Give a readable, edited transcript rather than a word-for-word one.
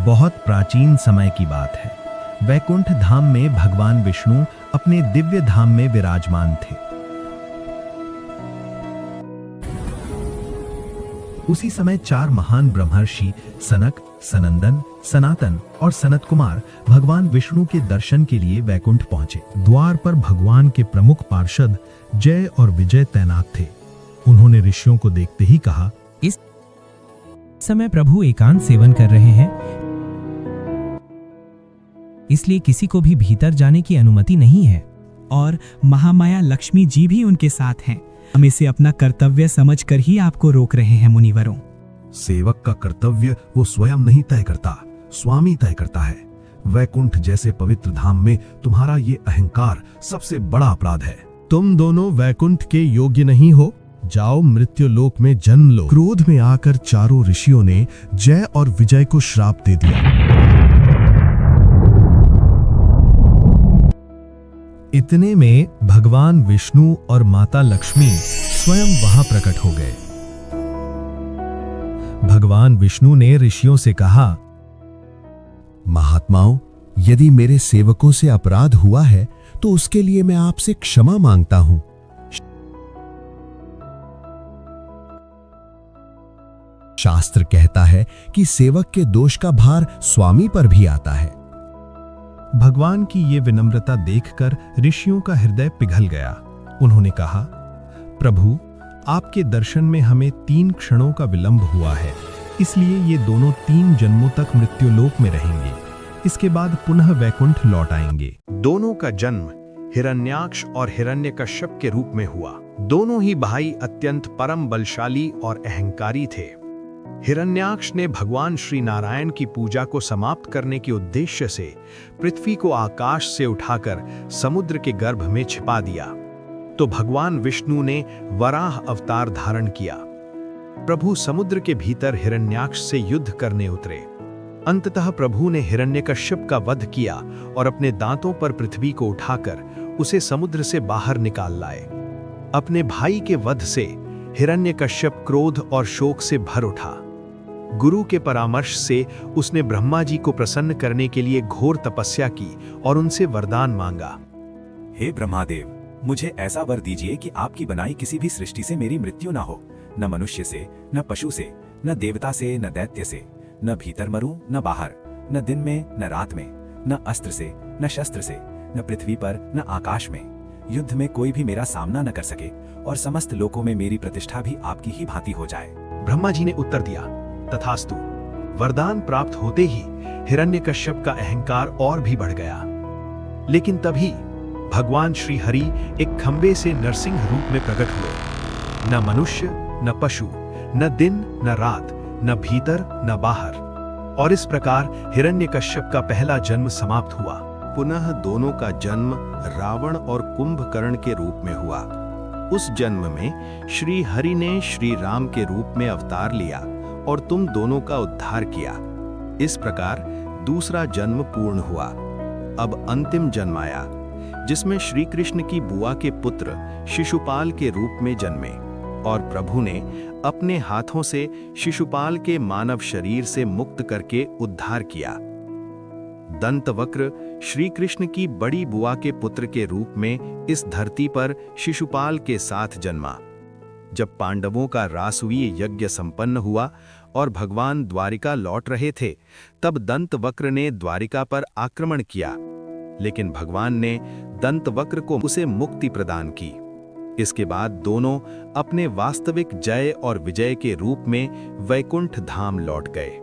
बहुत प्राचीन समय की बात है। वैकुंठ धाम में भगवान विष्णु अपने दिव्य धाम में विराजमान थे। उसी समय 4 महान ब्रह्मर्षि सनक, सनंदन, सनातन और सनत कुमार भगवान विष्णु के दर्शन के लिए वैकुंठ पहुंचे। द्वार पर भगवान के प्रमुख पार्षद जय और विजय तैनात थे। उन्होंने ऋषियों को देखते ही कहा, इस समय प्रभु एकांत सेवन कर रहे हैं, इसलिए किसी को भी भीतर जाने की अनुमति नहीं है। और महामाया लक्ष्मी जी भी उनके साथ हैं। हम इसे अपना कर्तव्य समझकर ही आपको रोक रहे हैं मुनिवरों। सेवक का कर्तव्य वो स्वयं नहीं तय करता, स्वामी तय करता है। वैकुंठ जैसे पवित्र धाम में तुम्हारा ये अहंकार सबसे बड़ा अपराध है। तुम दोनों वैकुंठ के योग्य नहीं हो, जाओ मृत्यु लोक में जन्म लो। क्रोध में आकर चारों ऋषियों ने जय और विजय को श्राप दे दिया। इतने में भगवान विष्णु और माता लक्ष्मी स्वयं वहां प्रकट हो गए। भगवान विष्णु ने ऋषियों से कहा, महात्माओं, यदि मेरे सेवकों से अपराध हुआ है तो उसके लिए मैं आपसे क्षमा मांगता हूं। शास्त्र कहता है कि सेवक के दोष का भार स्वामी पर भी आता है। भगवान की ये विनम्रता देखकर ऋषियों का हृदय पिघल गया। उन्होंने कहा, प्रभु, आपके दर्शन में हमें 3 क्षणों का विलंब हुआ है, इसलिए ये दोनों 3 जन्मों तक मृत्युलोक में रहेंगे। इसके बाद पुनः वैकुंठ लौट आएंगे। दोनों का जन्म हिरण्याक्ष और हिरण्यकश्यप के रूप में हुआ। दोनों ही भाई अत्यंत परम बलशाली और अहंकारी थे। हिरण्याक्ष ने भगवान श्री नारायण की पूजा को समाप्त करने के उद्देश्य से पृथ्वी को आकाश से उठाकर समुद्र के गर्भ में छिपा दिया। तो भगवान विष्णु ने वराह अवतार धारण किया। प्रभु समुद्र के भीतर हिरण्याक्ष से युद्ध करने उतरे। अंततः प्रभु ने हिरण्यकश्यप का वध किया और अपने दांतों पर पृथ्वी को उठाकर उसे समुद्र से बाहर निकाल लाए। अपने भाई के वध से हिरण्यकश्यप क्रोध और शोक से भर उठा। गुरु के परामर्श से उसने ब्रह्मा जी को प्रसन्न करने के लिए घोर तपस्या की और उनसे वरदान मांगा। हे ब्रह्मादेव, मुझे ऐसा वर दीजिए कि आपकी बनाई किसी भी सृष्टि से मेरी मृत्यु न हो, न मनुष्य से, न पशु से, न देवता से, न दैत्य से, न भीतर मरूं, न बाहर, न दिन में, न रात में, न अस्त्र से, न शस्त्र से, न पृथ्वी पर, न आकाश में। युद्ध में कोई भी मेरा सामना न कर सके और समस्त लोकों में मेरी प्रतिष्ठा भी आपकी ही भांति हो जाए। ब्रह्मा जी ने उत्तर दिया, तथास्तु। वरदान प्राप्त होते ही हिरण्यकश्यप का अहंकार और भी बढ़ गया। लेकिन तभी भगवान श्री हरि एक खंबे से नरसिंह रूप में प्रकट हुए। न मनुष्य, न पशु, न दिन, न रात, न भीतर, न बाहर। और इस प्रकार हिरण्यकश्यप का पहला जन्म समाप्त हुआ। पुनः दोनों का जन्म रावण और कुंभकर्ण के रूप में हुआ। उस जन्म में श्री हरि ने श्री राम के रूप में अवतार लिया और तुम दोनों का उद्धार किया। इस प्रकार दूसरा जन्म पूर्ण हुआ। अब अंतिम जन्म आया, जिसमें श्री कृष्ण की बुआ के पुत्र शिशुपाल के रूप में जन्मे और प्रभु ने अपने हाथों से शिशुपाल के मानव शरीर से मुक्त करके उद्धार किया। दंतवक्र श्री कृष्ण की बड़ी बुआ के पुत्र के रूप में इस धरती पर शिशुपाल के साथ जन्मा। जब पांडवों का रासुवीय यज्ञ संपन्न हुआ और भगवान द्वारिका लौट रहे थे, तब दंतवक्र ने द्वारिका पर आक्रमण किया, लेकिन भगवान ने दंतवक्र को उसे मुक्ति प्रदान की। इसके बाद दोनों अपने वास्तविक जय और विजय के रूप में वैकुंठ धाम लौट गए।